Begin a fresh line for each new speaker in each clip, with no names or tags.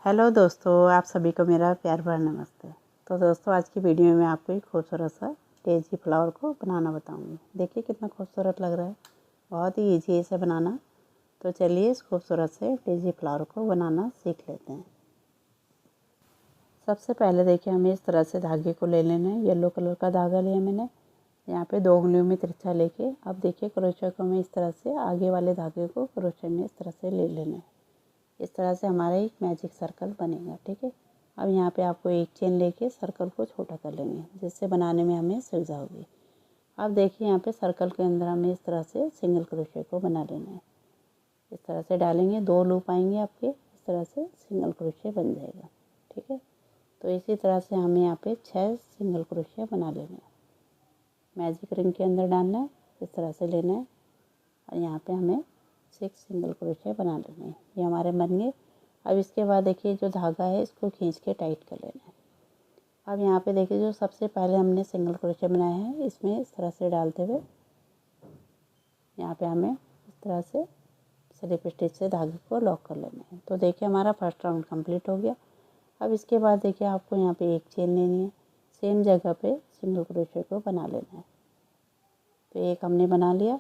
Hello दोस्तों, आप सभी को मेरा प्यार भरा नमस्ते। तो दोस्तों, आज की वीडियो में आपको एक खूबसूरत सा डेजी फ्लावर को बनाना बताऊंगी। देखिए कितना खूबसूरत लग रहा है, बहुत ही इजी है इसे बनाना। तो चलिए इस खूबसूरत से डेजी फ्लावर को बनाना सीख लेते हैं। सबसे पहले देखिए हमें इस तरह से धागे को ले लेना है। येलो कलर का धागा लिया मैंने, यहाँ पे 2 उंगलियों में तिरछा लेके अब देखिए क्रोशे को हमें इस तरह से आगे वाले धागे को क्रोशे में इस तरह से ले लेना है। इस तरह से हमारा एक मैजिक सर्कल बनेगा। ठीक है, अब यहाँ पे आपको एक चेन लेके सर्कल को छोटा कर लेंगे, जिससे बनाने में हमें सुविधा होगी। अब देखिए यहाँ पे सर्कल के अंदर हमें इस तरह से सिंगल क्रोशे को बना लेना है। इस तरह से डालेंगे, 2 लूप आएंगे आपके, इस तरह से सिंगल क्रोशे बन जाएगा। ठीक है, तो इसी तरह से हमें यहाँ पे 6 सिंगल क्रोशे बना लेना है। मैजिक रिंग के अंदर डालना है, इस तरह से लेना है और यहाँ पे हमें 6 सिंगल क्रोशे बना लेने हैं। ये हमारे बन गए। अब इसके बाद देखिए जो धागा है इसको खींच के टाइट कर लेना है। अब यहाँ पे देखिए जो सबसे पहले हमने सिंगल क्रोशे बनाया है, इसमें इस तरह से डालते हुए यहाँ पे हमें इस तरह से स्लिप स्टिच से धागे को लॉक कर लेना है। तो देखिए हमारा फर्स्ट राउंड कंप्लीट हो गया। अब इसके बाद देखिए आपको यहाँ पे एक चेन लेनी है, सेम जगह पे सिंगल क्रोशे को बना लेना है। तो एक हमने बना लिया,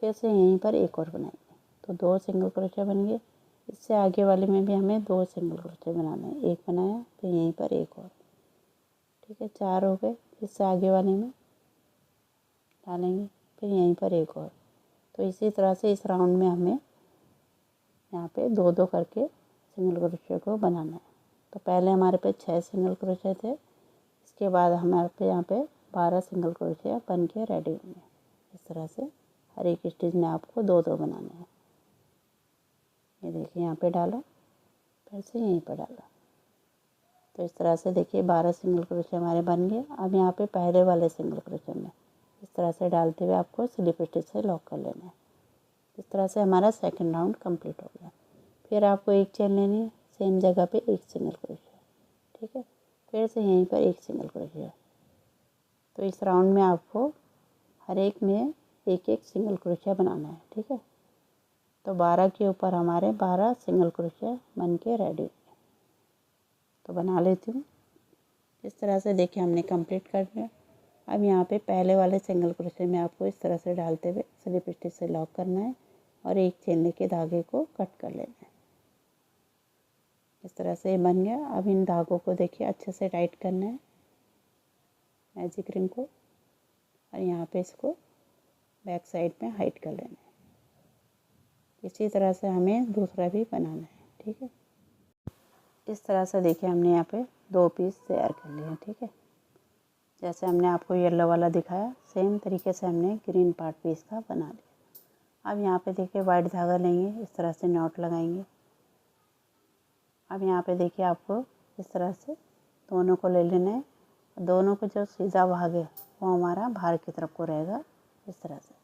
फिर से यहीं पर एक और बनाएंगे, तो 2 सिंगल क्रोशे बन गए। इससे आगे वाले में भी हमें 2 सिंगल क्रोशे बनाना है। एक बनाया, फिर यहीं पर एक और। ठीक है, 4 हो गए। इससे आगे वाले में डालेंगे, फिर यहीं पर एक और। तो इसी तरह से इस राउंड में हमें यहाँ पे 2-2 करके सिंगल क्रोशे को बनाना है। तो पहले हमारे पे 6 सिंगल क्रोशे थे, इसके बाद हमारे पे यहाँ पे 12 सिंगल क्रोशे बन के रेडी होंगे। इस तरह से हर एक स्टिच में आपको 2-2 बनाने हैं। ये देखिए यहाँ पे डाला, फिर से यहीं पर डाला। तो इस तरह से देखिए 12 सिंगल क्रोशे हमारे बन गए। अब यहाँ पे पहले वाले सिंगल क्रोशे में इस तरह से डालते हुए आपको स्लिप स्टिच से लॉक कर लेना है। इस तरह से हमारा सेकंड राउंड कंप्लीट हो गया। फिर आपको एक चेन लेनी है, सेम जगह पे एक सिंगल क्रोशे। ठीक है, फिर से यहीं पर एक सिंगल क्रोशे। तो इस राउंड में आपको हर एक में एक एक सिंगल क्रोशे बनाना है। ठीक है, तो 12 के ऊपर हमारे 12 सिंगल क्रोशे बन के रेडी। तो बना लेती हूँ। इस तरह से देखिए हमने कंप्लीट कर दिया। अब यहाँ पे पहले वाले सिंगल क्रोशे में आपको इस तरह से डालते हुए स्लिप स्टिच से लॉक करना है और एक चेन लेके धागे को कट कर लेना है। इस तरह से ये बन गया। अब इन धागों को देखिए अच्छे से टाइट करना है, मैजिक रिंग को, और यहाँ पे इसको बैक साइड में हाइट कर लेना है। इसी तरह से हमें दूसरा भी बनाना है। ठीक है, इस तरह से देखिए हमने यहाँ पे 2 पीस तैयार कर लिए हैं। ठीक है, जैसे हमने आपको येलो वाला दिखाया, सेम तरीके से हमने ग्रीन पार्ट पीस का बना लिया। अब यहाँ पे देखिए वाइट धागा लेंगे, इस तरह से नॉट लगाएंगे। अब यहाँ पे देखिए आपको इस तरह से दोनों को ले लेना है। दोनों को जो सीधा भाग है वो हमारा बाहर की तरफ को रहेगा, इस तरह से।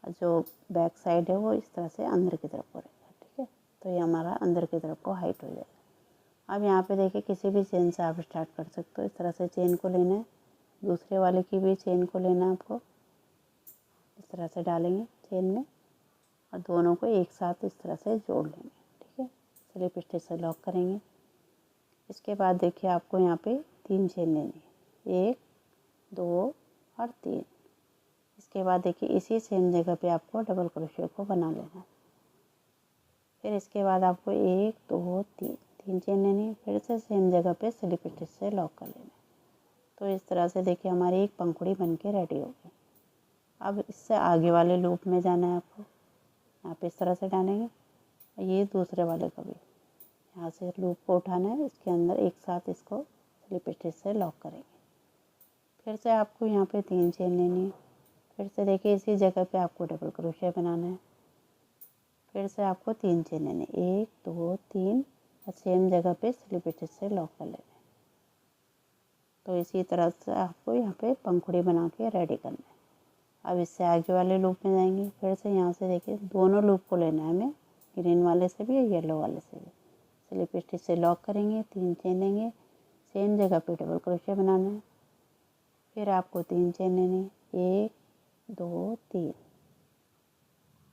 और जो बैक साइड है वो इस तरह से अंदर की तरफ को रहेगा। ठीक है, तो ये हमारा अंदर की तरफ को हाइट हो जाएगा। अब यहाँ पे देखिए किसी भी चेन से आप स्टार्ट कर सकते हो। इस तरह से चेन को लेना है, दूसरे वाले की भी चेन को लेना है आपको। इस तरह से डालेंगे चेन में और दोनों को एक साथ इस तरह से जोड़ लेंगे। ठीक है, स्लिप स्टिच से लॉक करेंगे। इसके बाद देखिए आपको यहाँ पे 3 चेन लेनी है, 1, 2 और 3। इसके बाद देखिए इसी सेम जगह पे आपको डबल क्रोशे को बना लेना है। फिर इसके बाद आपको 1, 2, 3 चेन लेनी है, फिर से सेम जगह पे स्लिप स्टिच से लॉक कर लेना है। तो इस तरह से देखिए हमारी एक पंखुड़ी बन के रेडी हो गई। अब इससे आगे वाले लूप में जाना है आपको। यहाँ पे इस तरह से डालेंगे, ये दूसरे वाले का भी यहाँ से लूप को उठाना है, इसके अंदर एक साथ इसको स्लिप स्टिच से लॉक करेंगे। फिर से आपको यहाँ पे 3 चेन लेनी है। फिर से देखिए इसी जगह पे आपको डबल क्रोशे बनाना है। फिर से आपको 3 चेन लेने, 1, 2, 3 और सेम जगह पे स्लिप स्टिच से लॉक कर लेना है। तो इसी तरह से आपको यहाँ पे पंखुड़ी बना के रेडी करना है। अब इससे आगे वाले लूप में जाएंगे। फिर से यहाँ से देखिए दोनों लूप को लेना है हमें, ग्रीन वाले से भी और येलो वाले से भी। स्लिप स्टिच से लॉक करेंगे, 3 चेन लेंगे, सेम जगह पे डबल क्रोशे बनाना है। फिर आपको 3 चेन लेनी, 1, 2, 3।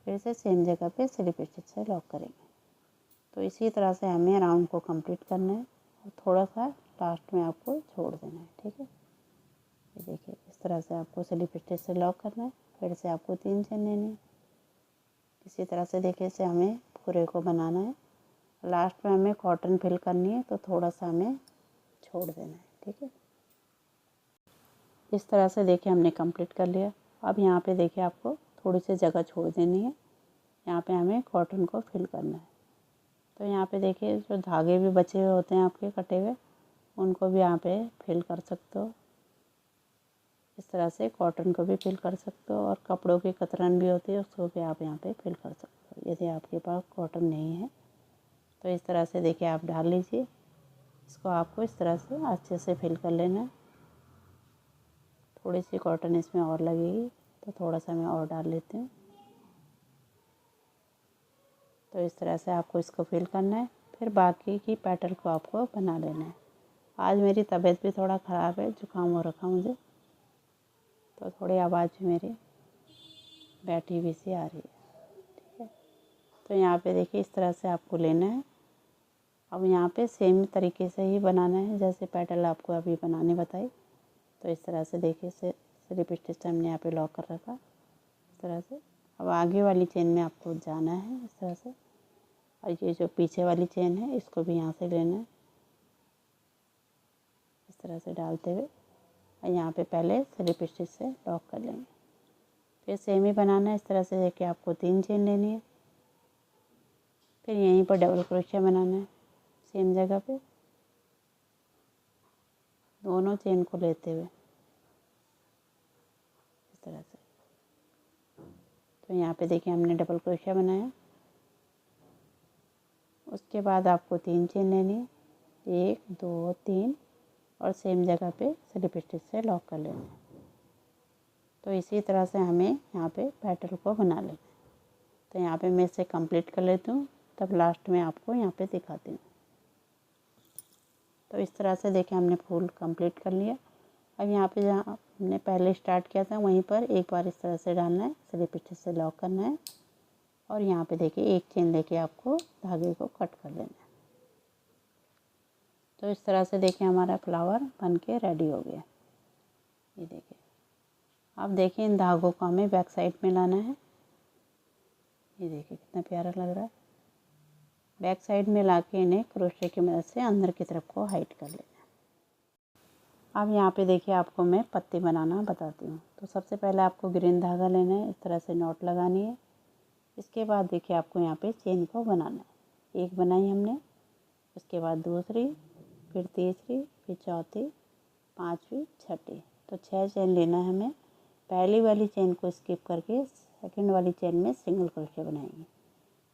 फिर से सेम जगह पे स्लिप स्टिच से लॉक करेंगे। तो इसी तरह से हमें राउंड को कंप्लीट करना है और थोड़ा सा लास्ट में आपको छोड़ देना है। ठीक है, ये देखिए इस तरह से आपको स्लिप स्टिच से लॉक करना है। फिर से आपको 3 चेन लेनी है। इसी तरह से देखिए इसे हमें पूरे को बनाना है। लास्ट में हमें कॉटन फिल करनी है तो थोड़ा सा हमें छोड़ देना है। ठीक है, इस तरह से देखिए हमने कंप्लीट कर लिया। अब यहाँ पे देखिए आपको थोड़ी सी जगह छोड़ देनी है। यहाँ पे हमें कॉटन को फिल करना है। तो यहाँ पे देखिए जो धागे भी बचे हुए होते हैं आपके कटे हुए, उनको भी यहाँ पे फिल कर सकते हो। इस तरह से कॉटन को भी फिल कर सकते हो और कपड़ों की कतरन भी होती है उसको भी आप यहाँ पे फिल कर सकते हो। यदि आपके पास कॉटन नहीं है तो इस तरह से देखिए आप डाल लीजिए। इसको आपको इस तरह से अच्छे से फिल कर लेना है। थोड़ी सी कॉटन इसमें और लगेगी तो थोड़ा सा मैं और डाल लेती हूँ। तो इस तरह से आपको इसको फिल करना है। फिर बाकी की पैटर्न को आपको बना लेना है। आज मेरी तबीयत भी थोड़ा ख़राब है, जुकाम हो रखा मुझे, तो थोड़ी आवाज़ भी मेरी बैठी हुई सी आ रही है। ठीक है, तो यहाँ पे देखिए इस तरह से आपको लेना है। अब यहाँ पे सेम तरीके से ही बनाना है जैसे पैटर्न आपको अभी बनाने बताई। तो इस तरह से देखिए स्लिप स्टिच हमने यहाँ पे लॉक कर रखा इस तरह से। अब आगे वाली चेन में आपको जाना है इस तरह से, और ये जो पीछे वाली चेन है इसको भी यहाँ से लेना है इस तरह से डालते हुए, और यहाँ पे पहले स्लिप स्टिच से लॉक कर लेंगे। फिर सेम ही बनाना है इस तरह से देखिए आपको 3 चेन लेनी है। फिर यहीं पर डबल क्रोशिया बनाना है सेम जगह पे, दोनों चेन को लेते हुए इस तरह से। तो यहाँ पे देखिए हमने डबल क्रोशिया बनाया। उसके बाद आपको 3 चेन लेनी है, 1 2 3, और सेम जगह पे स्लिप स्टिच से लॉक कर लेना है। तो इसी तरह से हमें यहाँ पे पैटर्न को बना लेना है। तो यहाँ पे मैं इसे कंप्लीट कर लेती हूँ, तब लास्ट में आपको यहाँ पे दिखाती हूँ। तो इस तरह से देखिए हमने फुल कंप्लीट कर लिया। अब यहाँ पे जहाँ हमने पहले स्टार्ट किया था वहीं पर एक बार इस तरह से डालना है, स्लिप स्टिच से लॉक करना है, और यहाँ पे देखिए एक चेन लेके आपको धागे को कट कर लेना है। तो इस तरह से देखिए हमारा फ्लावर बन के रेडी हो गया। ये देखिए, अब देखिए इन धागों को हमें बैक साइड में लाना है। ये देखिए कितना प्यारा लग रहा है। बैक साइड में लाके इन्हें क्रोशे की मदद से अंदर की तरफ को हाइट कर लेना है। अब यहाँ पे देखिए आपको मैं पत्ती बनाना बताती हूँ। तो सबसे पहले आपको ग्रीन धागा लेना है, इस तरह से नॉट लगानी है। इसके बाद देखिए आपको यहाँ पे चेन को बनाना है। एक बनाई हमने, उसके बाद दूसरी, फिर तीसरी, फिर चौथी, पांचवी, छठी। तो 6 चेन लेना है हमें। पहली वाली चेन को स्किप करके सेकंड वाली चेन में सिंगल क्रोशे बनाएंगे।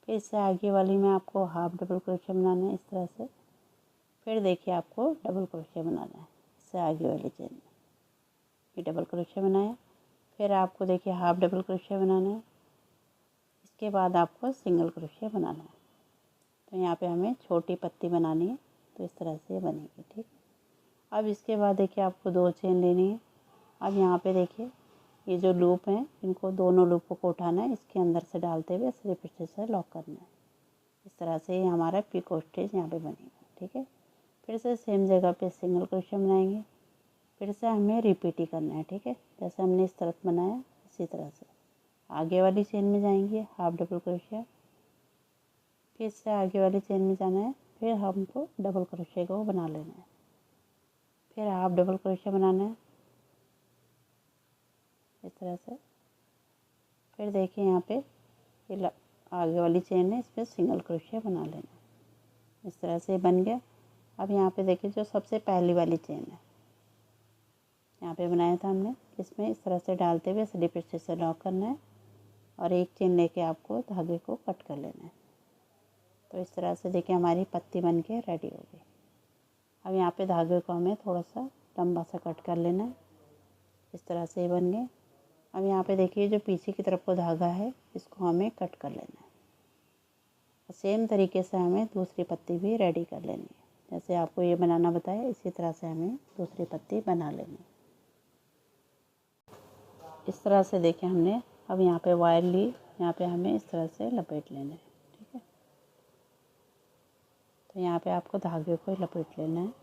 फिर इससे आगे वाली में आपको हाफ डबल क्रोशे बनाना है इस तरह से। फिर देखिए आपको डबल क्रोशे बनाना है इससे आगे वाली चेन में। ये डबल क्रोशे बनाया, फिर आपको देखिए हाफ डबल क्रोशे बनाना है। इसके बाद आपको सिंगल क्रोशे बनाना है। तो यहाँ पे हमें छोटी पत्ती बनानी है, तो इस तरह से बनेगी। ठीक, अब इसके बाद देखिए आपको 2 चेन लेनी है। अब यहाँ पे देखिए ये जो लूप हैं इनको दोनों लूपों को उठाना है, इसके अंदर से डालते हुए स्लिप स्टिच से लॉक करना है। इस तरह से हमारा पिको स्टिच यहाँ पे बनेगा। ठीक है, फिर से सेम जगह पे सिंगल क्रोशे बनाएंगे। फिर से हमें रिपीट ही करना है। ठीक है, जैसे हमने इस तरफ बनाया इसी तरह से आगे वाली चेन में जाएंगे, हाफ डबल क्रोशिया, फिर से आगे वाली चेन में जाना है, फिर हमको डबल क्रोशिया को बना लेना है, फिर हाफ डबल क्रोशिया बनाना है इस तरह से। फिर देखिए यहाँ पे ये आगे वाली चेन है, इस पर सिंगल क्रोशिया बना लेना है। इस तरह से बन गया। अब यहाँ पे देखिए जो सबसे पहली वाली चेन है यहाँ पे बनाया था हमने, इसमें इस तरह से डालते हुए स्लिप स्टिच से लॉक करना है, और एक चेन लेके आपको धागे को कट कर लेना है। तो इस तरह से देखिए हमारी पत्ती बन के रेडी हो गई। अब यहाँ पे धागे को हमें थोड़ा सा लंबा सा कट कर लेना है। इस तरह से बन गए। अब यहाँ पे देखिए जो पीछे की तरफ को धागा है इसको हमें कट कर लेना है। सेम तरीके से हमें दूसरी पत्ती भी रेडी कर लेनी है। जैसे आपको ये बनाना बताया इसी तरह से हमें दूसरी पत्ती बना लेनी है। इस तरह से देखिए हमने अब यहाँ पे वायर ली, यहाँ पे हमें इस तरह से लपेट लेना है। ठीक है, तो यहाँ पे आपको धागे को लपेट लेना है।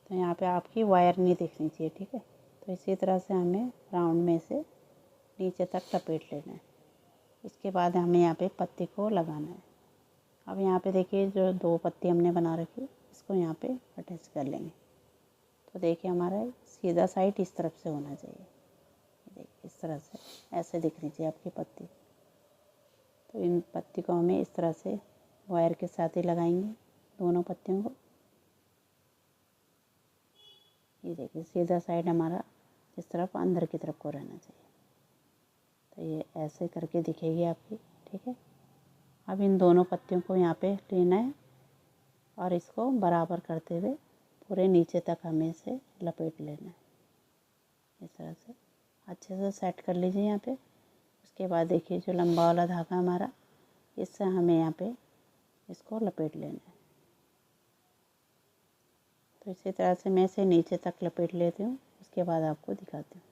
तो यहाँ पे आपकी वायर नहीं दिखनी चाहिए, ठीक है। तो इसी तरह से हमें राउंड में से नीचे तक लपेट लेना है। इसके बाद हमें यहाँ पे पत्ती को लगाना है। अब यहाँ पे देखिए जो 2 पत्ती हमने बना रखी, इसको यहाँ पे अटैच कर लेंगे। तो देखिए हमारा सीधा साइड इस तरफ से होना चाहिए। देखिए इस तरह से ऐसे दिखनी चाहिए आपकी पत्ती। तो इन पत्ती को हमें इस तरह से वायर के साथ ही लगाएंगे, दोनों पत्तियों को। ये देखिए सीधा साइड हमारा इस तरफ अंदर की तरफ को रहना चाहिए। तो ये ऐसे करके दिखेगी आपकी, ठीक है। अब इन दोनों पत्तियों को यहाँ पे लेना है और इसको बराबर करते हुए पूरे नीचे तक हमें इसे लपेट लेना है। इस तरह से अच्छे से सेट कर लीजिए यहाँ पे। उसके बाद देखिए जो लंबा वाला धागा हमारा, इससे हमें यहाँ पे इसको लपेट लेना है। तो इसी तरह से मैं इसे नीचे तक लपेट लेती हूँ, उसके बाद आपको दिखाती हूँ।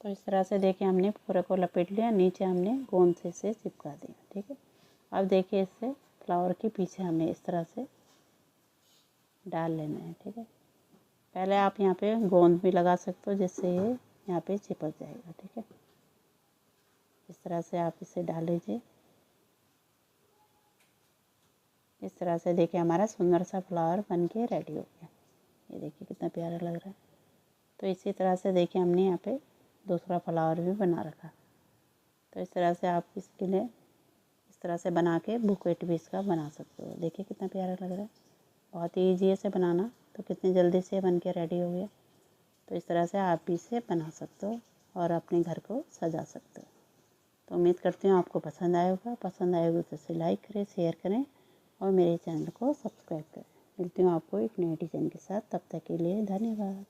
तो इस तरह से देखिए हमने पूरे को लपेट लिया, नीचे हमने गोंद से इसे चिपका दिया, ठीक है। अब देखिए इससे फ्लावर के पीछे हमें इस तरह से डाल लेना है, ठीक है। पहले आप यहाँ पे गोंद भी लगा सकते हो, जिससे ये यहाँ पे चिपक जाएगा, ठीक है। इस तरह से आप इसे डाल लीजिए। इस तरह से देखिए हमारा सुंदर सा फ्लावर बन के रेडी हो गया। ये देखिए कितना प्यारा लग रहा है। तो इसी तरह से देखिए हमने यहाँ पे दूसरा फ्लावर भी बना रखा। तो इस तरह से आप इसके लिए इस तरह से बना के बुकेट भी इसका बना सकते हो। देखिए कितना प्यारा लग रहा है। बहुत ही ईजी है इसे बनाना। तो कितनी जल्दी से बन के रेडी हो गया। तो इस तरह से आप भी इसे बना सकते हो और अपने घर को सजा सकते हो। तो उम्मीद करती हूँ आपको पसंद आया होगा। पसंद आएगा तो इसे लाइक करें, शेयर करें और मेरे चैनल को सब्सक्राइब करें। मिलती हूँ आपको एक नए डिज़ाइन के साथ। तब तक के लिए धन्यवाद।